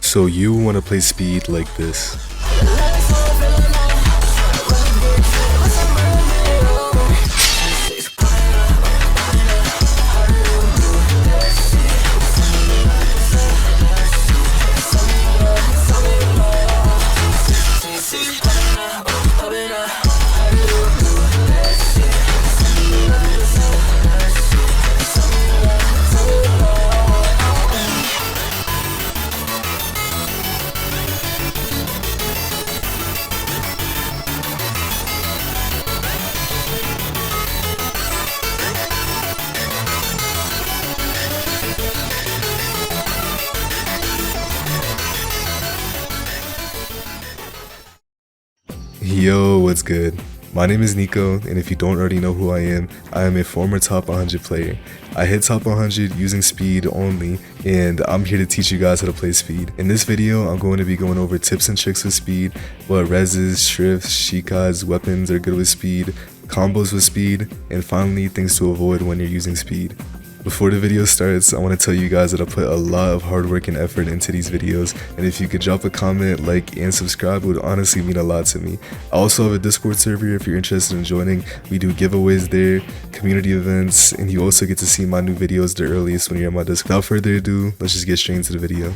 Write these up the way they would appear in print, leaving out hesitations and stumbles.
So you want to play speed like this. Yo, what's good? My name is Nico, and if you don't already know who I am a former top 100 player. I hit top 100 using speed only, and I'm here to teach you guys how to play speed. In this video, I'm going to be going over tips and tricks with speed, what reses, shrifts, shikas, weapons are good with speed, combos with speed, and finally things to avoid when you're using speed. Before the video starts, I want to tell you guys that I put a lot of hard work and effort into these videos, and if you could drop a comment, like, and subscribe, it would honestly mean a lot to me. I also have a Discord server if you're interested in joining. We do giveaways there, community events, and you also get to see my new videos the earliest when you're on my Discord. Without further ado, let's just get straight into the video.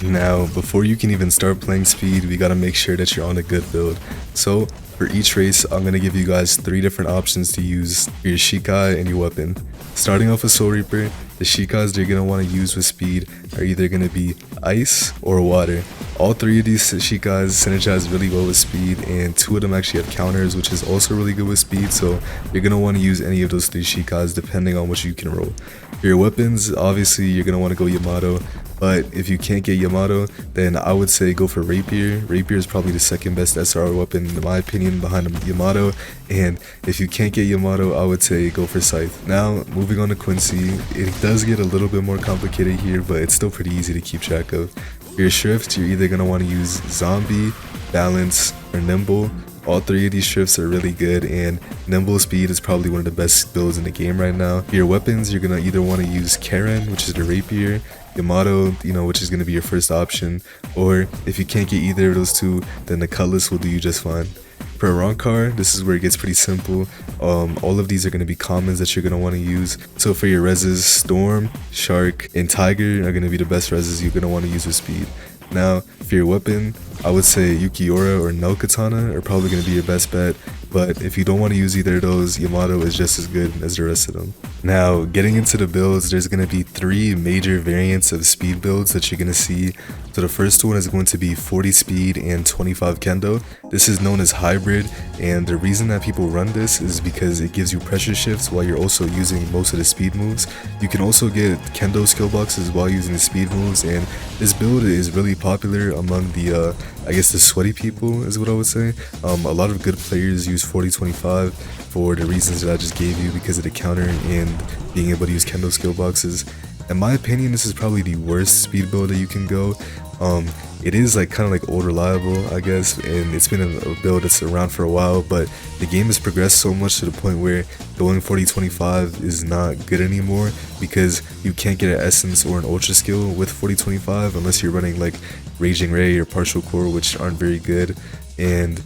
Now, before you can even start playing speed, we gotta make sure that you're on a good build. So, for each race, I'm going to give you guys 3 different options to use for your Shikai and your weapon. Starting off with Soul Reaper, the Shikas you're going to want to use with speed are either going to be ice or water. All 3 of these Shikas synergize really well with speed, and 2 of them actually have counters, which is also really good with speed, so you're going to want to use any of those 3 Shikas depending on what you can roll. For your weapons, obviously you're going to want to go Yamato. But if you can't get Yamato, then I would say go for Rapier. Rapier is probably the second best SR weapon in my opinion behind Yamato. And if you can't get Yamato, I would say go for Scythe. Now, moving on to Quincy, it does get a little bit more complicated here, but it's still pretty easy to keep track of. For your Shrift, you're either going to want to use Zombie, Balance, or Nimble. All 3 of these shrifts are really good, and Nimble Speed is probably one of the best builds in the game right now. For your weapons, you're going to either want to use Karen, which is the Rapier, Yamato, which is going to be your first option, or if you can't get either of those 2, then the Cutlass will do you just fine. For Rankar, this is where it gets pretty simple. All of these are going to be commons that you're going to want to use. So for your reses, Storm, Shark, and Tiger are going to be the best reses you're going to want to use with speed. Now, for your weapon, I would say Yukiora or No Katana are probably going to be your best bet, but if you don't want to use either of those, Yamato is just as good as the rest of them. Now, getting into the builds, there's going to be 3 major variants of speed builds that you're going to see. So the first one is going to be 40 speed and 25 kendo. This is known as hybrid, and the reason that people run this is because it gives you pressure shifts while you're also using most of the speed moves. You can also get kendo skill boxes while using the speed moves, and this build is really popular among the the sweaty people is what I would say. A lot of good players use 40-25 for the reasons that I just gave you, because of the counter and being able to use kendo skill boxes. In my opinion, this is probably the worst speed build that you can go. It is kind of old reliable, I guess, and it's been a build that's around for a while, but the game has progressed so much to the point where going 40-25 is not good anymore, because you can't get an essence or an ultra skill with 40-25 unless you're running Raging Ray or Partial Core, which aren't very good, and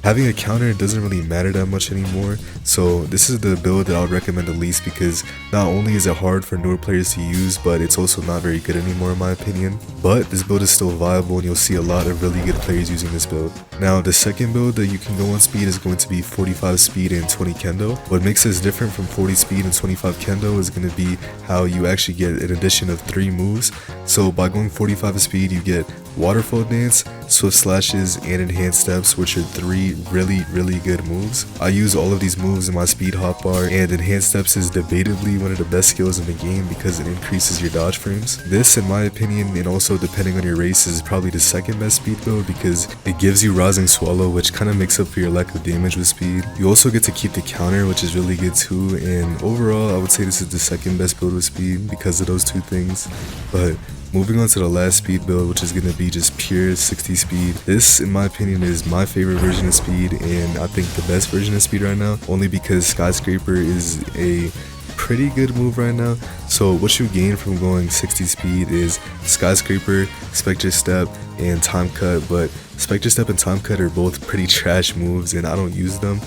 having a counter doesn't really matter that much anymore. So this is the build that I would recommend the least, because not only is it hard for newer players to use, but it's also not very good anymore in my opinion. But this build is still viable, and you'll see a lot of really good players using this build. Now, the second build that you can go on speed is going to be 45 speed and 20 kendo. What makes this different from 40 speed and 25 kendo is going to be how you actually get an addition of 3 moves. So by going 45 speed, you get Waterfall Dance, Swift Slashes, and Enhanced Steps, which are 3 really good moves. I use all of these moves in my speed hotbar, and Enhanced Steps is debatably one of the best skills in the game because it increases your dodge frames. This, in my opinion, and also depending on your race, is probably the second best speed build because it gives you Rising Swallow, which kind of makes up for your lack of damage with speed. You also get to keep the counter, which is really good too, and overall I would say this is the second best build with speed because of those 2 things. But moving on to the last speed build, which is going to be just pure 60 speed. This, in my opinion, is my favorite version of speed, and I think the best version of speed right now, only because Skyscraper is a pretty good move right now. So what you gain from going 60 speed is skyscraper, spectre step, and time cut, but spectre step and time cut are both pretty trash moves and I don't use them.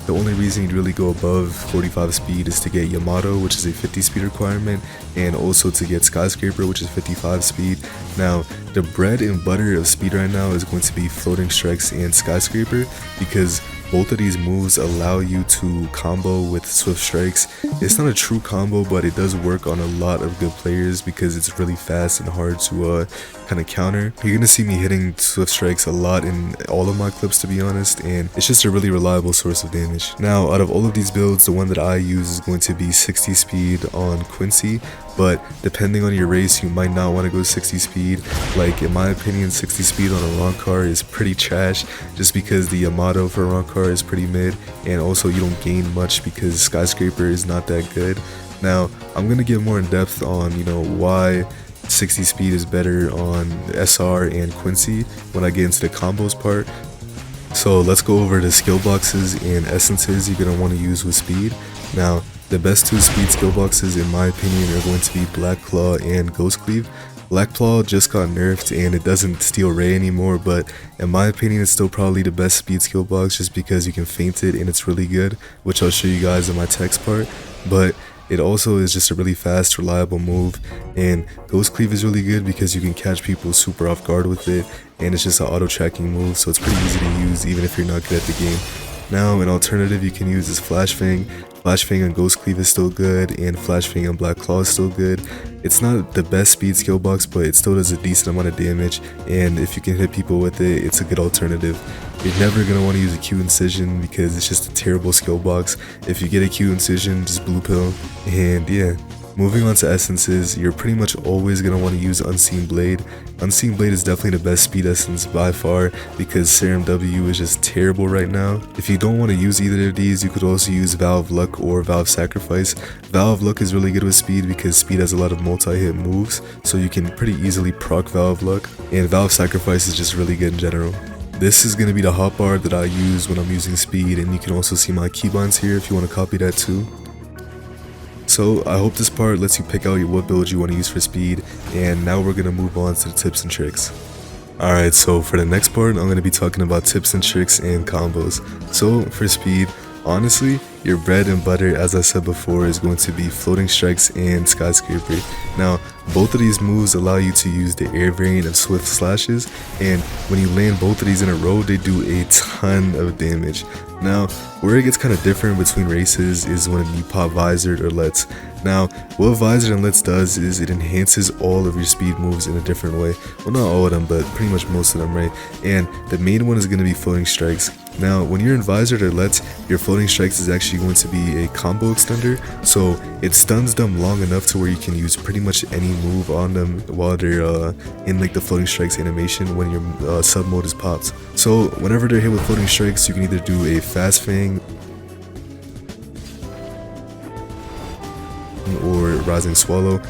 The only reason you'd really go above 45 speed is to get Yamato, which is a 50 speed requirement, and also to get skyscraper, which is 55 speed. Now the bread and butter of speed right now is going to be floating strikes and skyscraper, because both of these moves allow you to combo with swift strikes. It's not a true combo, but it does work on a lot of good players because it's really fast and hard to kind of counter. You're gonna see me hitting swift strikes a lot in all of my clips, to be honest, and it's just a really reliable source of damage. Now, out of all of these builds, the one that I use is going to be 60 speed on Quincy, but depending on your race, you might not want to go 60 speed. Like, in my opinion, 60 speed on a Ronkar is pretty trash, just because the Yamato for Ronkar is pretty mid, and also you don't gain much because skyscraper is not that good. Now, I'm gonna get more in depth on, why 60 speed is better on SR and Quincy when I get into the combos part. So let's go over the skill boxes and essences you're gonna want to use with speed. Now, the best two speed skill boxes in my opinion are going to be Black Claw and Ghost Cleave. Black Claw just got nerfed and it doesn't steal Ray anymore, but in my opinion it's still probably the best speed skill box just because you can feint it and it's really good, which I'll show you guys in my text part. But it also is just a really fast, reliable move, and Ghost Cleave is really good because you can catch people super off guard with it, and it's just an auto tracking move, so it's pretty easy to use even if you're not good at the game. Now, an alternative you can use is Flash Fang. Flash Fang on Ghost Cleave is still good, and Flash Fang on Black Claw is still good. It's not the best speed skill box, but it still does a decent amount of damage, and if you can hit people with it, it's a good alternative. You're never going to want to use a Q Incision because it's just a terrible skill box. If you get a Q Incision, just blue pill, and yeah. Moving on to essences, you're pretty much always going to want to use Unseen Blade. Unseen Blade is definitely the best speed essence by far because Serum W is just terrible right now. If you don't want to use either of these, you could also use Valve Luck or Valve Sacrifice. Valve Luck is really good with speed because speed has a lot of multi-hit moves, so you can pretty easily proc Valve Luck, and Valve Sacrifice is just really good in general. This is going to be the hotbar that I use when I'm using speed, and you can also see my keybinds here if you want to copy that too. So I hope this part lets you pick out what build you want to use for speed, and now we're going to move on to the tips and tricks. Alright, so for the next part, I'm going to be talking about tips and tricks and combos. So for speed, honestly, your bread and butter, as I said before, is going to be floating strikes and skyscraper. Now, both of these moves allow you to use the air variant of swift slashes, and when you land both of these in a row, they do a ton of damage. Now, where it gets kind of different between races is when you pop Visored or Let's. Now, what Visored and Let's does is it enhances all of your speed moves in a different way. Well, not all of them, but pretty much most of them, right? And the main one is going to be floating strikes. Now, when you're in Visored or Let's, your floating strikes is actually going to be a combo extender, so it stuns them long enough to where you can use pretty much any move on them while they're in like the floating strikes animation when your sub mode is popped. So whenever they're hit with floating strikes, you can either do a fast fang or rising swallow.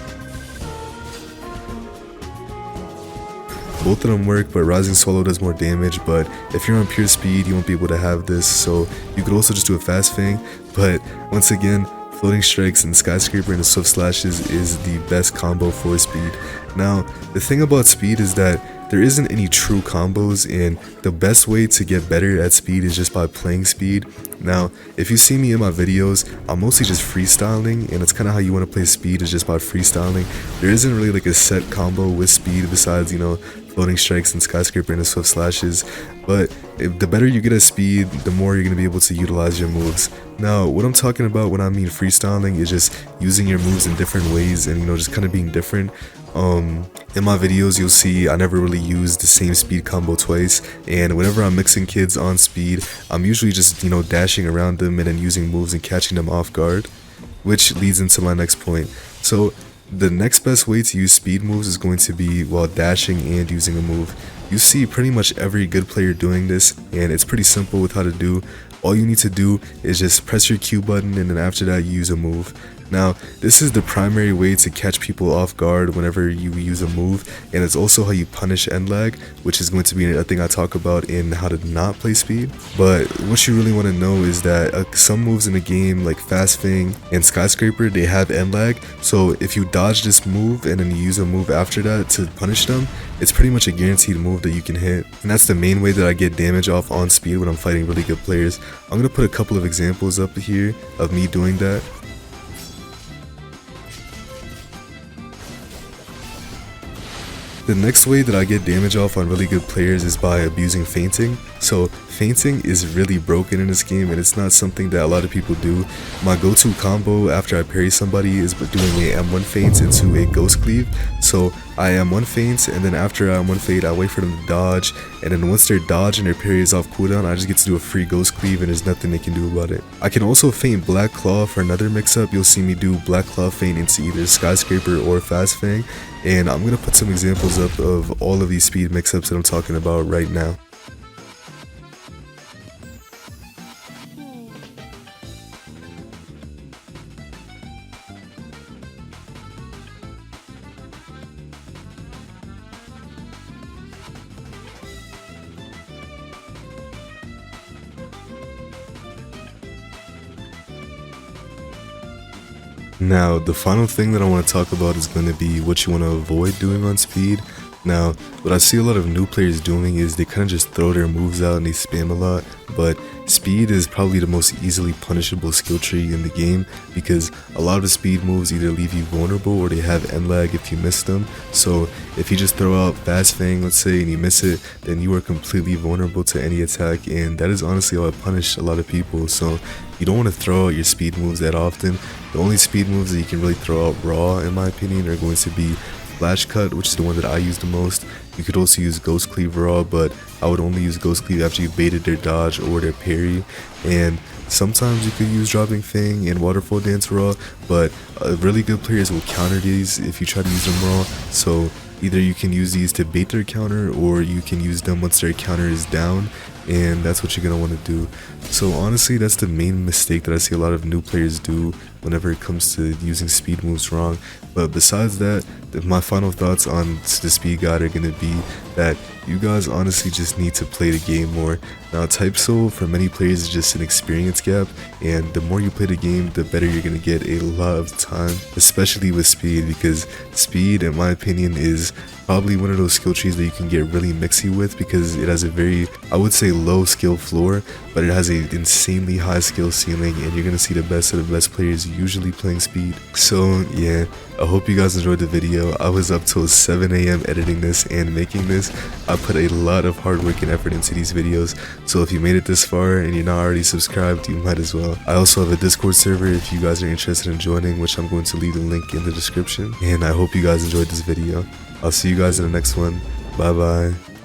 Both of them work, but Rising Swallow does more damage, but if you're on pure speed, you won't be able to have this, so you could also just do a fast fang. But once again, floating strikes and skyscraper and the swift slashes is the best combo for speed. Now, the thing about speed is that there isn't any true combos, and the best way to get better at speed is just by playing speed. Now, if you see me in my videos, I'm mostly just freestyling, and it's kind of how you want to play speed, is just by freestyling. There isn't really like a set combo with speed besides, floating strikes and skyscraper and the swift slashes, but the better you get at speed, the more you're going to be able to utilize your moves. Now, what I'm talking about when I mean freestyling is just using your moves in different ways and, just kind of being different. In my videos, you'll see I never really use the same speed combo twice, and whenever I'm mixing kids on speed, I'm usually just, dashing around them and then using moves and catching them off guard, which leads into my next point. So, the next best way to use speed moves is going to be while dashing and using a move. You see pretty much every good player doing this, and it's pretty simple with how to do. All you need to do is just press your Q button, and then after that you use a move. Now, this is the primary way to catch people off guard whenever you use a move, and it's also how you punish end lag, which is going to be a thing I talk about in how to not play speed. But what you really want to know is that some moves in the game like Fast Fang and Skyscraper, they have end lag, so if you dodge this move and then you use a move after that to punish them, it's pretty much a guaranteed move that you can hit. And that's the main way that I get damage off on speed when I'm fighting really good players. I'm going to put a couple of examples up here of me doing that. The next way that I get damage off on really good players is by abusing feinting. So feinting is really broken in this game, and it's not something that a lot of people do. My go-to combo after I parry somebody is doing a M1 feint into a ghost cleave. So I M1 feint, and then after I M1 feint, I wait for them to dodge, and then once they're dodged and their parry is off cooldown, I just get to do a free ghost cleave and there's nothing they can do about it. I can also feint Black Claw for another mix-up. You'll see me do Black Claw feint into either Skyscraper or Fast Fang, and I'm going to put some examples up of all of these speed mix-ups that I'm talking about right now. Now, the final thing that I want to talk about is going to be what you want to avoid doing on speed. Now, what I see a lot of new players doing is they kind of just throw their moves out and they spam a lot, but speed is probably the most easily punishable skill tree in the game because a lot of the speed moves either leave you vulnerable or they have end lag if you miss them. So if you just throw out Fast Fang, let's say, and you miss it, then you are completely vulnerable to any attack, and that is honestly how I punish a lot of people. So you don't want to throw out your speed moves that often. The only speed moves that you can really throw out raw, in my opinion, are going to be Flash Cut, which is the one that I use the most. You could also use Ghost Cleave raw, but I would only use Ghost Cleave after you baited their dodge or their parry. And sometimes you could use Dropping Fang and Waterfall Dance raw, but really good players will counter these if you try to use them raw. So either you can use these to bait their counter, or you can use them once their counter is down, and that's what you're going to want to do. So honestly, that's the main mistake that I see a lot of new players do whenever it comes to using speed moves wrong. But besides that, my final thoughts on the speed guide are going to be that you guys honestly just need to play the game more. Now, Type Soul for many players is just an experience gap, and the more you play the game, the better you're going to get a lot of time, especially with speed, because speed, in my opinion, is probably one of those skill trees that you can get really mixy with because it has a very, I would say, low skill floor, but it has an insanely high skill ceiling, and you're going to see the best of the best players usually playing speed. So yeah, I hope you guys enjoyed the video. I was up till 7 AM editing this and making this. I put a lot of hard work and effort into these videos, so if you made it this far and you're not already subscribed, you might as well. I also have a Discord server if you guys are interested in joining, which I'm going to leave the link in the description. And I hope you guys enjoyed this video. I'll see you guys in the next one. Bye bye.